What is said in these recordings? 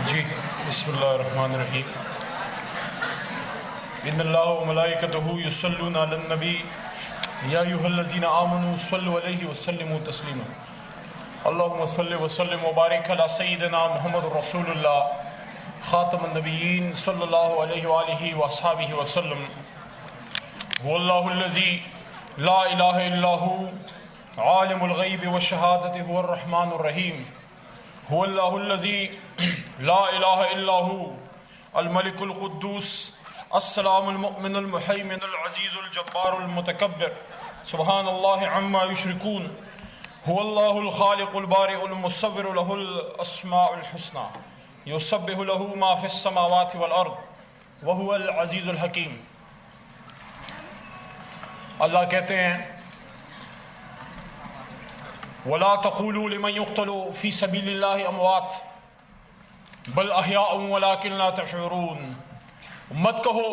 جی بسم اللہ الرحمن الرحیم۔ ان اللہ و ملائکتہ یصلون علی النبی یا ایھا الذین آمنوا صلوا علیہ وسلموا تسلیما۔ اللہم صل وسلم وبارک علی سیدنا محمد رسول اللہ خاتم النبیین صلی اللہ علیہ وآلہ وصحبہ وسلم۔ هو اللہ الذی لا الہ الا هو عالم الغیب والشہادۃ هو الرحمن الرحیم۔ هو اللہ الذی لا الہ الا هو الملک القدوس السلام المؤمن المہیمن العزیز الجبار المتکبر سبحان اللہ عما یشرکون۔ هو اللہ الخالق البارئ المصور له الاسماء الحسنى یسبح له ما فی السماوات والارض وهو العزیز الحکیم۔ اللہ کہتے ہیں وَلَا تَقُولُوا لِمَنْ يُقْتَلُ فِي سَبِيلِ اللَّهِ أَمْوَاتٌ بَلْ أَحْيَاءٌ وَلَكِنْ لَا تَشْعُرُونَ۔ مت کہو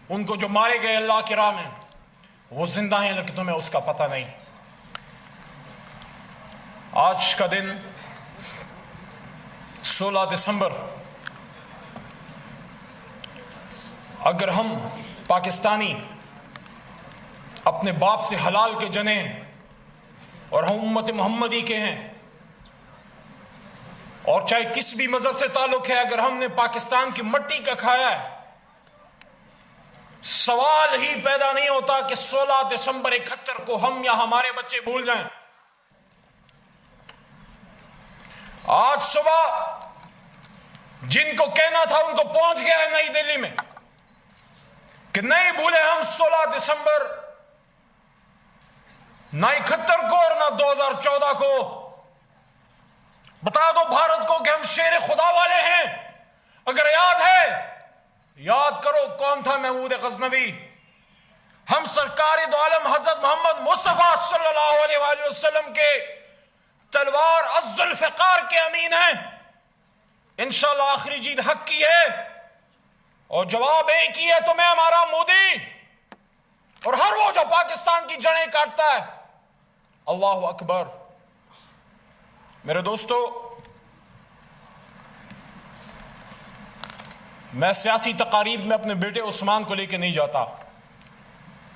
ان کو جو مارے گئے اللہ کی راہ میں وہ زندہ ہیں لیکن تمہیں اس کا پتہ نہیں۔ آج کا دن 16 دسمبر، اگر ہم پاکستانی اپنے باپ سے حلال کے جنے اور ہم امت محمدی کے ہیں اور چاہے کس بھی مذہب سے تعلق ہے، اگر ہم نے پاکستان کی مٹی کا کھایا ہے، سوال ہی پیدا نہیں ہوتا کہ 16 دسمبر 71 کو ہم یا ہمارے بچے بھول جائیں۔ آج صبح جن کو کہنا تھا ان کو پہنچ گیا ہے نئی دلی میں کہ نہیں بھولے ہم 16 دسمبر نہ 71 کو اور نہ 2014 کو۔ بتا دو بھارت کو کہ ہم شیر خدا والے ہیں۔ اگر یاد ہے یاد کرو کون تھا محمود غزنوی۔ ہم سرکار دو عالم حضرت محمد مصطفیٰ صلی اللہ علیہ وآلہ وسلم کے تلوار الذوالفقار کے امین ہیں۔ انشاءاللہ آخری جیت حق کی ہے اور جواب ایک ہی ہے تمہیں ہمارا مودی اور ہر وہ جو پاکستان کی جڑیں کاٹتا ہے۔ اللہ اکبر۔ میرے دوستو، میں سیاسی تقاریب میں اپنے بیٹے عثمان کو لے کے نہیں جاتا،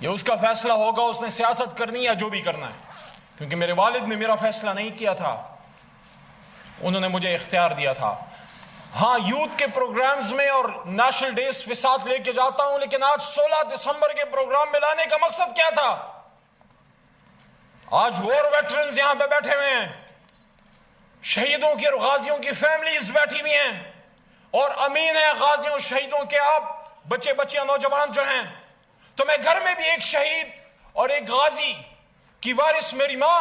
یہ اس کا فیصلہ ہوگا، اس نے سیاست کرنی یا جو بھی کرنا ہے، کیونکہ میرے والد نے میرا فیصلہ نہیں کیا تھا، انہوں نے مجھے اختیار دیا تھا۔ ہاں یوتھ کے پروگرامز میں اور نیشنل ڈیز پہ ساتھ لے کے جاتا ہوں، لیکن آج 16 دسمبر کے پروگرام میں لانے کا مقصد کیا تھا؟ آج وار ویٹرنز یہاں پہ بیٹھے ہوئے ہیں، شہیدوں کی اور غازیوں کی فیملیز بیٹھی ہوئی ہیں اور امین ہیں غازیوں شہیدوں کے آپ بچے بچیاں نوجوان جو ہیں۔ تو میں گھر میں بھی ایک شہید اور ایک غازی کی وارث میری ماں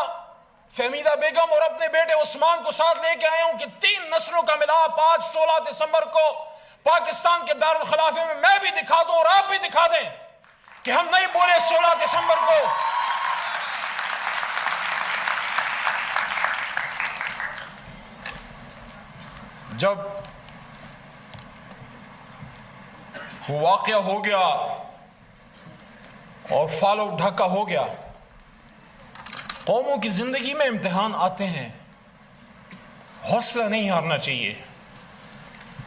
فہمیدہ بیگم اور اپنے بیٹے عثمان کو ساتھ لے کے آیا ہوں کہ 3 نسلوں کا ملاپ آج 16 دسمبر کو پاکستان کے دارالخلافے میں میں بھی دکھا دوں اور آپ بھی دکھا دیں کہ ہم نہیں بولے 16 دسمبر کو جب وہ واقعہ ہو گیا اور فالو ڈھکا ہو گیا۔ قوموں کی زندگی میں امتحان آتے ہیں، حوصلہ نہیں ہارنا چاہیے۔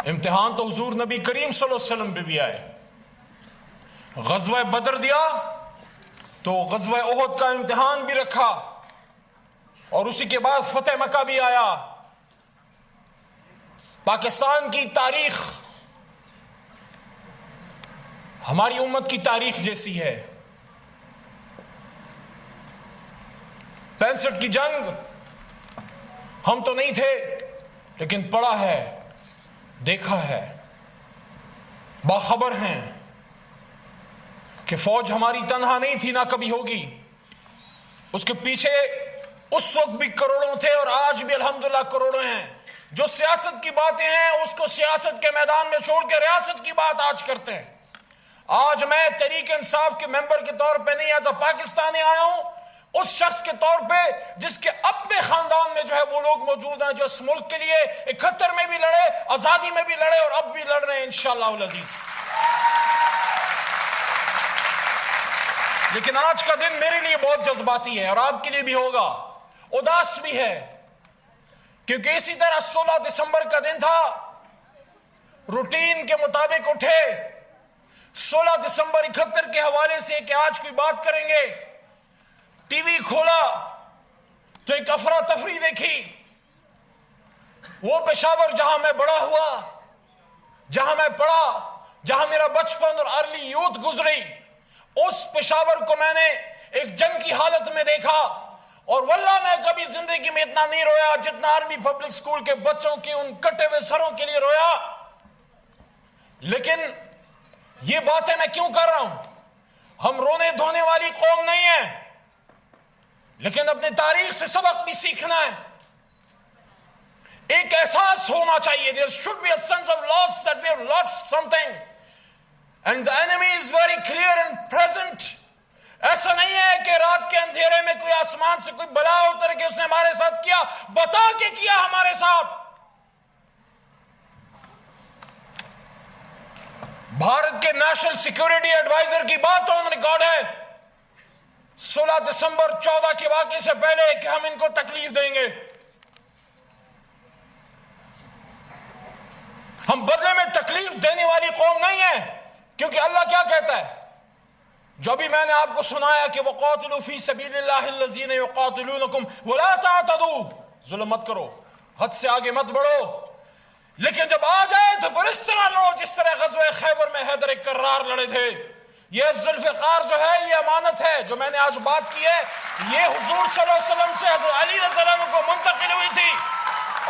امتحان تو حضور نبی کریم صلی اللہ علیہ وسلم پہ بھی آئے۔ غزوہ بدر دیا تو غزوہ احد کا امتحان بھی رکھا اور اسی کے بعد فتح مکہ بھی آیا۔ پاکستان کی تاریخ ہماری امت کی تاریخ جیسی ہے۔ 65 کی جنگ ہم تو نہیں تھے لیکن پڑھا ہے، دیکھا ہے، باخبر ہیں کہ فوج ہماری تنہا نہیں تھی، نہ کبھی ہوگی۔ اس کے پیچھے اس وقت بھی کروڑوں تھے اور آج بھی الحمدللہ کروڑوں ہیں۔ جو سیاست کی باتیں ہیں اس کو سیاست کے میدان میں چھوڑ کے ریاست کی بات آج کرتے ہیں۔ آج میں تحریک انصاف کے ممبر کے طور پہ نہیں، ایز اے پاکستانی آیا ہوں، اس شخص کے طور پہ جس کے اپنے خاندان میں جو ہے وہ لوگ موجود ہیں جو اس ملک کے لیے 71 میں بھی لڑے، آزادی میں بھی لڑے اور اب بھی لڑ رہے ہیں انشاءاللہ العزیز۔ لیکن آج کا دن میرے لیے بہت جذباتی ہے اور آپ کے لیے بھی ہوگا، اداس بھی ہے، کیونکہ اسی طرح 16 دسمبر کا دن تھا روٹین کے مطابق اٹھے, 16 دسمبر 71 کے حوالے سے کہ آج کوئی بات کریں گے, ٹی وی کھولا تو ایک افراتفری دیکھی. وہ پشاور جہاں میں بڑا ہوا, جہاں میں پڑھا, جہاں میرا بچپن اور ارلی یوتھ گزری, اس پشاور کو میں نے ایک جنگ کی حالت میں دیکھا. اور واللہ میں کبھی زندگی میں اتنا نہیں رویا جتنا آرمی پبلک سکول کے بچوں کے ان کٹے ہوئے سروں کے لیے رویا. لیکن یہ باتیں میں کیوں کر رہا ہوں؟ ہم رونے دھونے والی قوم نہیں ہیں, لیکن اپنے تاریخ سے سبق بھی سیکھنا ہے. ایک احساس ہونا چاہیے. There should be a sense of loss that we have lost something. And the enemy is very clear and present. ایسا نہیں ہے کہ رات کے اندھیرے میں کوئی آسمان سے کوئی بلا اتر کے اس نے ہمارے ساتھ کیا, بتا کے کیا ہمارے ساتھ. بھارت کے نیشنل سیکیورٹی ایڈوائزر کی بات آن ریکارڈ ہے 16 دسمبر 14 کے واقعے سے پہلے کہ ہم ان کو تکلیف دیں گے. ہم بدلے میں تکلیف دینے والی قوم نہیں ہے, کیونکہ اللہ کیا کہتا ہے, جو بھی میں نے آپ کو سنایا کہ وَقَاتِلُوا فِي سَبِيلِ اللَّهِ الَّذِينَ يُقَاتِلُونَكُمْ وَلَا تَعْتَدُوا, ظلم مت کرو, حد سے آگے مت بڑھو. لیکن جب آ جائے تو پر اس طرح لڑو جس طرح غزوہ خیبر میں حیدر کرار لڑے تھے. یہ ذوالفقار جو ہے یہ امانت ہے جو میں نے آج بات کی ہے, یہ حضور صلی اللہ علیہ وسلم سے حضرت علی رضی اللہ عنہ کو منتقل ہوئی تھی,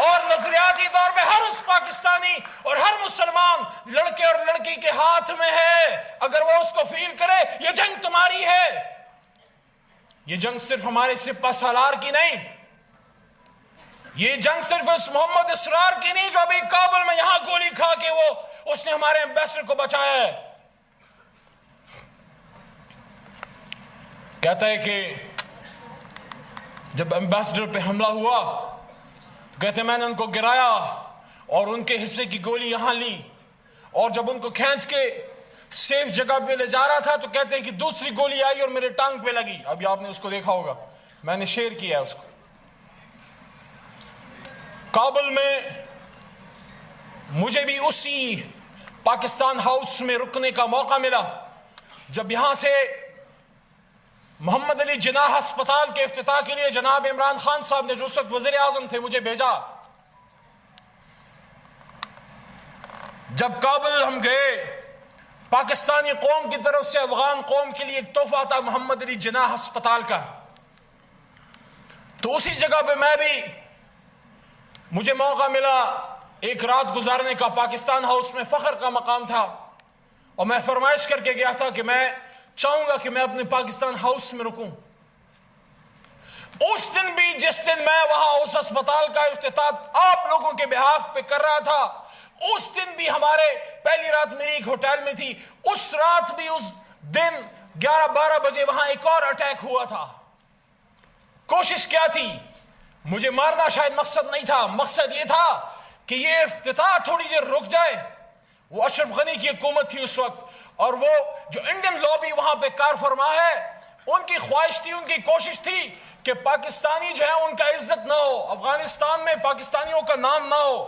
اور نظریاتی طور پہ ہر اس پاکستانی اور ہر مسلمان لڑکے اور لڑکی کے ہاتھ میں ہے. اگر وہ اس کو فیل کرے یہ جنگ تمہاری ہے. یہ جنگ صرف ہمارے سپہ سالار کی نہیں, یہ جنگ صرف اس محمد اسرار کی نہیں جو ابھی کابل میں یہاں گولی کھا کے وہ اس نے ہمارے ایمبیسڈر کو بچایا ہے. کہتا ہے کہ جب ایمبیسڈر پہ حملہ ہوا تو کہتے ہیں میں نے ان کو گرایا اور ان کے حصے کی گولی یہاں لی, اور جب ان کو کھینچ کے سیف جگہ پہ لے جا رہا تھا تو کہتے ہیں کہ دوسری گولی آئی اور میرے ٹانگ پہ لگی. ابھی آپ نے اس کو دیکھا ہوگا, میں نے شیئر کیا ہے اس کو. کابل میں مجھے بھی اسی پاکستان ہاؤس میں رکنے کا موقع ملا جب یہاں سے محمد علی جناح ہسپتال کے افتتاح کے لیے جناب عمران خان صاحب نے جو اس وقت وزیر اعظم تھے مجھے بھیجا. جب کابل ہم گئے, پاکستانی قوم کی طرف سے افغان قوم کے لیے ایک تحفہ تھا محمد علی جناح ہسپتال کا. تو اسی جگہ پہ میں بھی مجھے موقع ملا ایک رات گزارنے کا. پاکستان ہاؤس میں فخر کا مقام تھا اور میں فرمائش کر کے گیا تھا کہ میں چاہوں گا کہ میں اپنے پاکستان ہاؤس میں رکوں. اس دن بھی جس دن میں وہاں اس اسپتال کا افتتاح آپ لوگوں کے بہاف پہ کر رہا تھا, اس دن بھی ہمارے پہلی رات میری ایک ہوٹل میں تھی. اس رات بھی اس دن 11-12 بجے وہاں ایک اور اٹیک ہوا تھا. کوشش کیا تھی؟ مجھے مارنا شاید مقصد نہیں تھا, مقصد یہ تھا کہ یہ افتتاح تھوڑی دیر رک جائے. وہ اشرف غنی کی حکومت تھی اس وقت, اور وہ جو انڈین لابی وہاں پہ کار فرما ہے ان کی خواہش تھی, ان کی کوشش تھی کہ پاکستانی جو ہے ان کا عزت نہ ہو, افغانستان میں پاکستانیوں کا نام نہ ہو,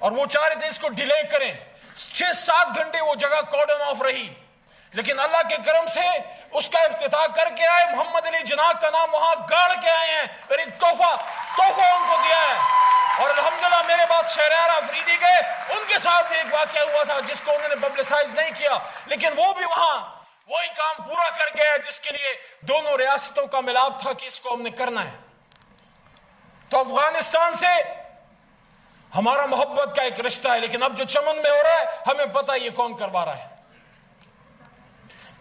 اور وہ چاہ رہے تھے اس کو ڈیلے کریں. 6-7 گھنٹے وہ جگہ کارڈن آف رہی, لیکن اللہ کے کرم سے اس کا افتتاح کر کے آئے. محمد علی جناح کا نام وہاں گاڑ کے آئے ہیں اور ایک تحفہ ان کو دیا ہے. اور الحمدللہ میرے بعد شہریار آفریدی گئے, ان کے ساتھ بھی ایک واقعہ ہوا تھا جس کو انہوں نے پبلسائز نہیں کیا, لیکن وہ بھی وہاں وہی کام پورا کر گئے جس کے لیے دونوں ریاستوں کا ملاپ تھا کہ اس کو ہم نے کرنا ہے. تو افغانستان سے ہمارا محبت کا ایک رشتہ ہے, لیکن اب جو چمن میں ہو رہا ہے ہمیں پتہ یہ کون کروا رہا ہے.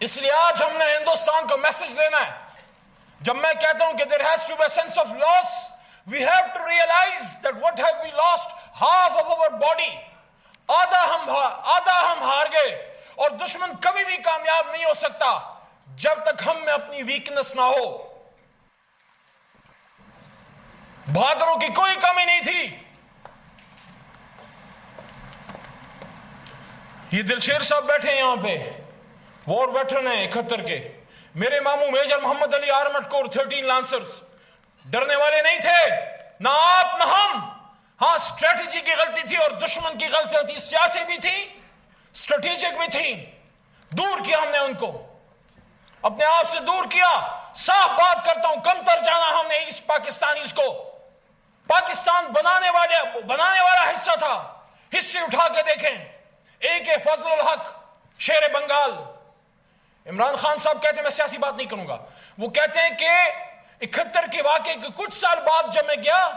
اس لیے آج ہم نے ہندوستان کو میسج دینا ہے. جب میں کہتا ہوں کہ there has to be a sense of loss, we have to realize that what have we lost? Half of our body. آدھا ہم ہار گئے, اور دشمن کبھی بھی کامیاب نہیں ہو سکتا جب تک ہم میں اپنی ویکنس نہ ہو. بہادروں کی کوئی کمی نہیں تھی. یہ دلشیر صاحب بیٹھے ہیں یہاں پہ, وار ویٹرن ہیں 71 کے. میرے ماموں میجر محمد علی آرمڈ کور 13 لانسرز, ڈرنے والے نہیں تھے, نہ آپ نہ ہم. ہاں اسٹریٹجی کی غلطی تھی اور دشمن کی غلطی تھی، سیاسی بھی تھی، اسٹریٹجک بھی تھی. دور کیا ہم نے ان کو، اپنے آپ سے دور کیا. صاف بات کرتا ہوں، کم تر جانا ہم نے اس پاکستانیز کو. پاکستان بنانے والا حصہ تھا. ہسٹری اٹھا کے دیکھیں. ایک فضل الحق شیر بنگال، عمران خان صاحب کہتے ہیں، میں سیاسی بات نہیں کروں گا، وہ کہتے ہیں کہ 71 کے واقعے کے کچھ سال بعد جب میں گیا،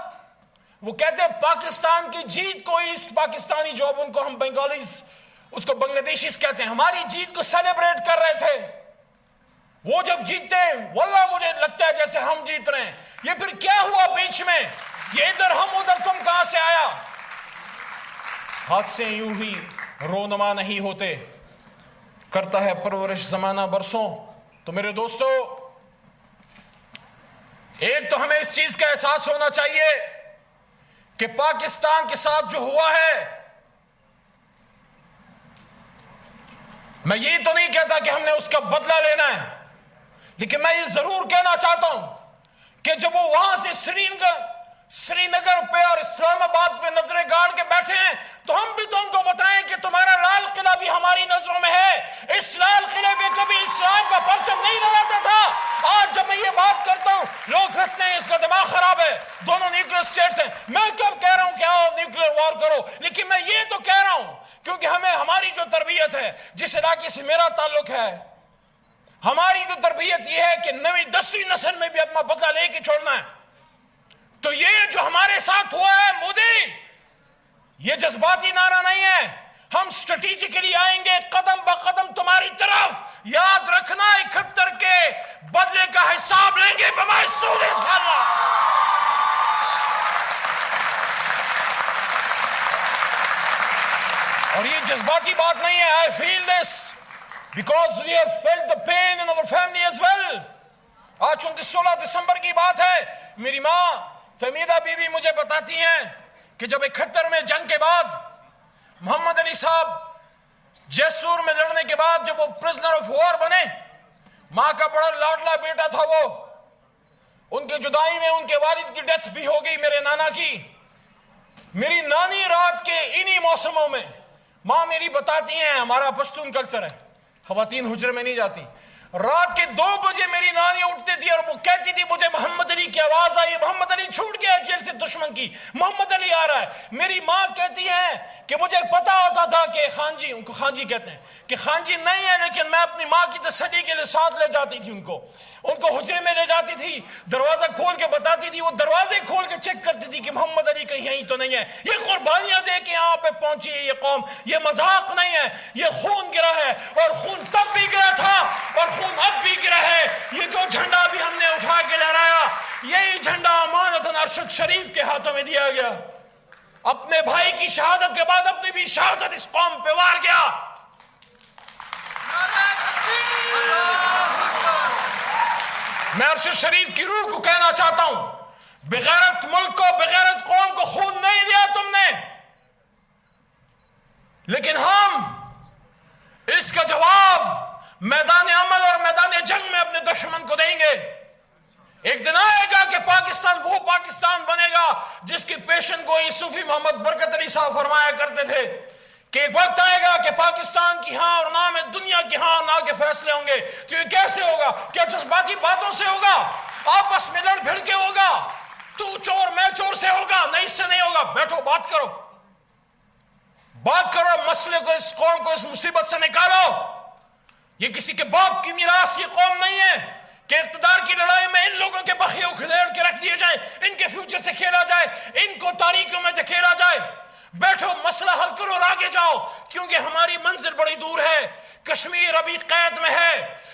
وہ کہتے ہیں پاکستان کی جیت کو، ایسٹ پاکستانی جو اب ان کو ہم بنگالیز، اس کو بنگلہ دیشیز کہتے ہیں، ہماری جیت کو سیلیبریٹ کر رہے تھے. وہ جب جیتے واللہ مجھے لگتا ہے جیسے ہم جیت رہے ہیں. یہ پھر کیا ہوا بیچ میں؟ یہ ادھر ہم ادھر تم کہاں سے آیا؟ حادثے یوں ہی رونما نہیں ہوتے، کرتا ہے پرورش زمانہ برسوں. تو میرے دوستو، ایک تو ہمیں اس چیز کا احساس ہونا چاہیے کہ پاکستان کے ساتھ جو ہوا ہے، میں یہ تو نہیں کہتا کہ ہم نے اس کا بدلہ لینا ہے، لیکن میں یہ ضرور کہنا چاہتا ہوں کہ جب وہ وہاں سے سری نگر پہ اور اسلام آباد پہ نظریں گاڑ کے بیٹھے ہیں، تو ہم بھی تو ان کو بتائیں کہ تمہارا لال قلعہ بھی ہماری نظروں میں ہے. اس لال قلعے پہ کبھی اسلام کا پرچم نہیں لہراتا تھا. آج جب میں یہ بات کرتا ہوں لوگ ہنستے ہیں، اس کا دماغ خراب ہے، دونوں نیوکلیر اسٹیٹس ہیں. میں کب کہہ رہا ہوں کہ آؤ نیوکلیر وار کرو، لیکن میں یہ تو کہہ رہا ہوں کیونکہ ہماری جو تربیت ہے، جس علاقے سے میرا تعلق ہے، ہماری تو تربیت یہ ہے کہ 9ویں 10ویں نسل میں بھی اپنا بدلہ لے کے چھوڑنا ہے. تو یہ جو ہمارے ساتھ ہوا ہے مودی، یہ جذباتی نعرہ نہیں ہے. ہم اسٹریٹجیکلی آئیں گے قدم بقدم تمہاری طرف. یاد رکھنا 71 کے بدلے کا حساب لیں گے بمعصوم انشاءاللہ. اور یہ جذباتی بات نہیں ہے. I feel this because we have felt the pain in our family as well. آج 16 دسمبر کی بات ہے. میری ماں فہمیدہ بی بی مجھے بتاتی ہیں کہ جب 71 میں جنگ کے بعد محمد علی صاحب جیسور میں لڑنے کے بعد جب وہ پرزنر آف وار بنے، ماں کا بڑا لاڈلا بیٹا تھا وہ، ان کی جدائی میں ان کے والد کی ڈیتھ بھی ہو گئی، میرے نانا کی. میری نانی رات کے انہی موسموں میں، ماں میری بتاتی ہیں، ہمارا پشتون کلچر ہے، خواتین حجرے میں نہیں جاتی، رات کے 2 بجے میری نانی اٹھتی تھی اور وہ کہتی تھی مجھے محمد علی کی آواز آئی، محمد علی چھوٹ گیا جیل سے دشمن کی، محمد علی آ رہا ہے. میری ماں کہتی ہیں کہ مجھے پتا ہوتا تھا کہ خان جی، ان کو خان جی کہتے ہیں، کہ خان جی نہیں ہے، لیکن میں اپنی ماں کی تسلی کے لیے ساتھ لے جاتی تھی، ان کو حجرے میں لے جاتی تھی، دروازہ کھول کے بتاتی تھی، وہ دروازے کھول کے چیک کرتی تھی کہ محمد علی کہیں یہیں تو نہیں ہے. یہ قربانیاں دے کے یہاں پہ پہنچی ہے یہ قوم، یہ مذاق نہیں ہے، یہ خون گرا ہے، اور خون تب بھی گرا تھا اور خون اب بھی گرا ہے. یہ جو جھنڈا بھی ہم نے اٹھا کے لہرایا، یہی جھنڈا امانتاً ارشد شریف کے ہاتھوں میں دیا گیا. اپنے بھائی کی شہادت کے بعد اپنی بھی شہادت اس قوم پہ وار گیا. میں ارشد شریف کی روح کو کہنا چاہتا ہوں، بغیرت ملک کو، بغیرت قوم کو خون نہیں دیا تم نے، لیکن ہم اس کا جواب میدان عمل اور میدان جنگ میں اپنے دشمن کو دیں گے. ایک دن آئے گا کہ پاکستان وہ پاکستان بنے گا جس کی پیشن گوئی صوفی محمد برکت علی صاحب فرمایا کرتے تھے کہ ایک وقت آئے گا کہ پاکستان کی ہاں اور نہ میں دنیا کی ہاں اور نہ کے فیصلے ہوں گے. تو یہ کیسے ہوگا؟ کیا جذباتی باتوں سے ہوگا؟ آپس میں لڑ بھڑ کے ہوگا؟ تو چور میں چور سے ہوگا؟ نہیں، اس سے نہیں ہوگا. بیٹھو، بات کرو، مسئلے کو، اس قوم کو اس مصیبت سے نکالو. یہ کسی کے باپ کی میراث یہ قوم نہیں ہے کہ اقتدار کی لڑائی میں ان لوگوں کے بخیے اکھیڑ کے رکھ دیے جائیں، ان کے فیوچر سے کھیلا جائے، ان کو تاریکیوں میں دھکیلا جائے. بیٹھو، مسئلہ حل کرو اور آگے جاؤ، کیونکہ ہماری منزل بڑی دور ہے. کشمیر ابھی قید میں ہے،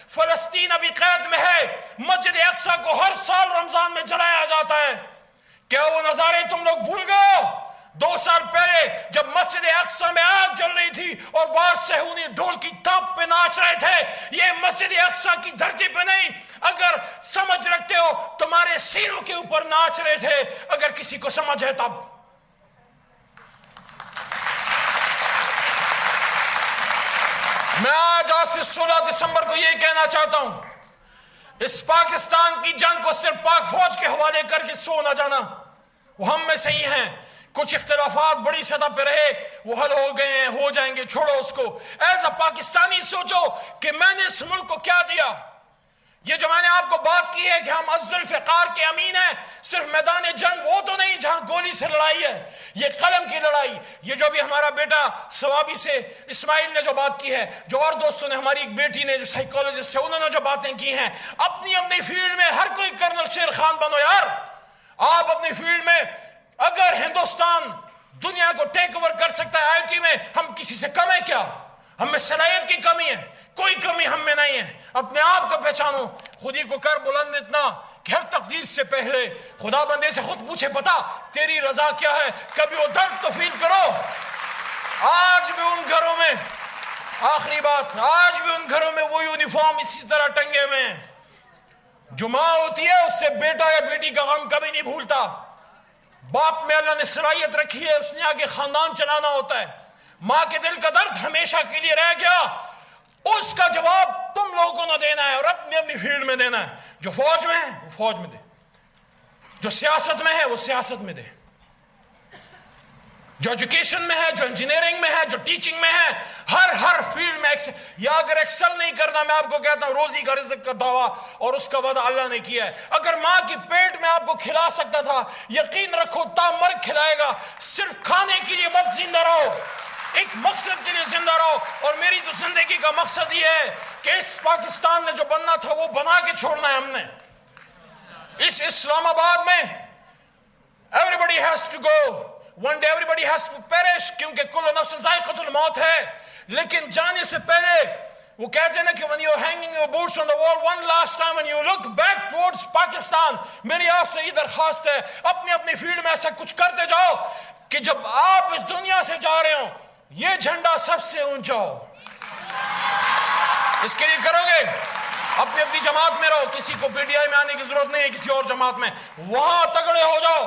فلسطین ابھی قید میں ہے. مسجد اقصی کو ہر سال رمضان میں جلایا جاتا ہے. کیا وہ نظارے تم لوگ بھول گئے ہو؟ 2 سال پہلے جب مسجد اقصی میں آگ جل رہی تھی اور بعض صہیونی ڈھول کی تاپ پہ ناچ رہے تھے، یہ مسجد اقصی کی دھرتی پہ نہیں، اگر سمجھ رکھتے ہو تمہارے سینوں کے اوپر ناچ رہے تھے. اگر کسی کو سمجھ ہے تب. میں آج آپ سے 16 دسمبر کو یہ کہنا چاہتا ہوں، اس پاکستان کی جنگ کو صرف پاک فوج کے حوالے کر کے سو نہ جانا. وہ ہم میں سے ہی ہیں کچھ اختلافات بڑی سطح پہ رہے وہ حل ہو گئے ہیں، ہو جائیں گے، چھوڑو اس کو. ایز اے پاکستانی سوچو کہ میں نے اس ملک کو کیا دیا. یہ جو میں نے آپ کو بات کی ہے کہ ہم الذوالفقار کے امین ہیں، صرف میدان جنگ وہ تو نہیں جہاں گولی سے لڑائی ہے، یہ قلم کی لڑائی. یہ جو بھی ہمارا بیٹا ثوابی سے اسماعیل نے جو بات کی ہے، جو اور دوستوں نے، ہماری ایک بیٹی نے جو سائیکالوجسٹ ہے انہوں نے جو باتیں کی ہیں، اپنی اپنی فیلڈ میں ہر کوئی کرنل شیر خان بنو یار. آپ اپنی فیلڈ میں اگر ہندوستان دنیا کو ٹیک اوور کر سکتا ہے آئی ٹی میں، ہم کسی سے کم ہے کیا؟ ہم میں صلاحیت کی کمی ہے؟ کوئی کمی ہم میں نہیں ہے. اپنے آپ کو پہچانو، خودی کو کر بلند اتنا کہ ہر تقدیر سے پہلے خدا بندے سے خود پوچھے بتا تیری رضا کیا ہے. کبھی وہ درد تو فیل کرو. آج بھی ان گھروں میں، آخری بات، آج بھی ان گھروں میں وہ یونیفارم اسی طرح ٹنگے ہوئے ہیں. جو ماں ہوتی ہے اس سے بیٹا یا بیٹی کا غم کبھی نہیں بھولتا. باپ میں اللہ نے صلاحیت رکھی ہے، اس نے آگے خاندان چلانا ہوتا ہے. ماں کے دل کا درد ہمیشہ کے لیے رہ گیا، اس کا جواب تم لوگوں نے دینا ہے اور اپنی اپنی فیلڈ میں دینا ہے. جو فوج میں ہے وہ فوج میں دے، جو سیاست میں ہے وہ سیاست میں دے، جو ایجوکیشن میں ہے، جو انجینئرنگ میں ہے، جو ٹیچنگ میں ہے، ہر فیلڈ میں یا اگر ایکسل نہیں کرنا، میں آپ کو کہتا ہوں روزی کا رزق کا دعویٰ اور اس کا وعدہ اللہ نے کیا ہے. اگر ماں کی پیٹ میں آپ کو کھلا سکتا تھا، یقین رکھو تا مر کھلائے گا. صرف کھانے کے لیے مت زندہ رہو، ایک مقصد کے لیے زندہ رہو. اور میری تو زندگی کا مقصد یہ ہے کہ اس پاکستان نے جو بننا تھا وہ بنا کے چھوڑنا ہے. ہم نے اس اسلام آباد میں everybody has to go, one day everybody has to perish، کیونکہ کل نفس ذائقۃ الموت ہے. لیکن جانے سے پہلے وہ کہتے ہیں نا کہ when you're hanging your boots on the wall one last time and you look back towards Pakistan، میری آپ سے یہ درخواست ہے اپنی اپنی فیلڈ میں ایسا کچھ کرتے جاؤ کہ جب آپ اس دنیا سے جا رہے ہوں یہ جھنڈا سب سے اونچا ہو. اس کے لیے کرو گے، اپنی اپنی جماعت میں رہو، کسی کو پی ٹی آئی میں آنے کی ضرورت نہیں ہے، کسی اور جماعت میں وہاں تگڑے ہو جاؤ.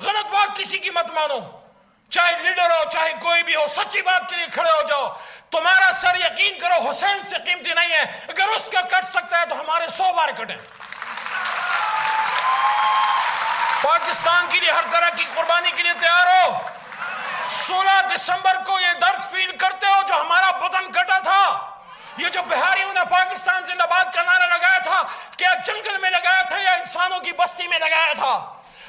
غلط بات کسی کی مت مانو، چاہے لیڈر ہو چاہے کوئی بھی ہو، سچی بات کے لیے کھڑے ہو جاؤ. تمہارا سر یقین کرو حسین سے قیمتی نہیں ہے، اگر اس کا کٹ سکتا ہے تو ہمارے 100 بار کٹیں. پاکستان کے لیے ہر طرح کی قربانی کے لیے تیار ہو. 16 دسمبر کو یہ درد فیل کرتے ہو جو ہمارا بدن کٹا تھا. یہ جو بہاریوں نے پاکستان زندہ باد کا نعرہ لگایا تھا، کیا جنگل میں لگایا تھا یا انسانوں کی بستی میں لگایا تھا؟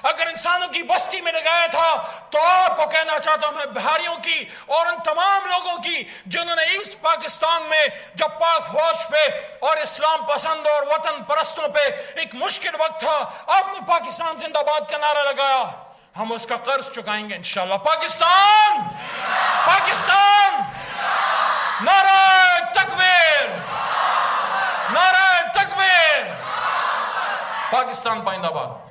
اگر انسانوں کی بستی میں لگایا تھا تو آپ کو کہنا چاہتا ہوں میں بہاریوں کی اور ان تمام لوگوں کی جنہوں نے اس پاکستان میں جب پاک فوج پہ اور اسلام پسند اور وطن پرستوں پہ ایک مشکل وقت تھا، آپ نے پاکستان زندہ باد کا نعرہ لگایا، ہم اس کا قرض چکائیں گے انشاءاللہ. پاکستان، پاکستان، نعرہ تکبیر، نعرہ تکبیر. پاکستان پائندہ باد.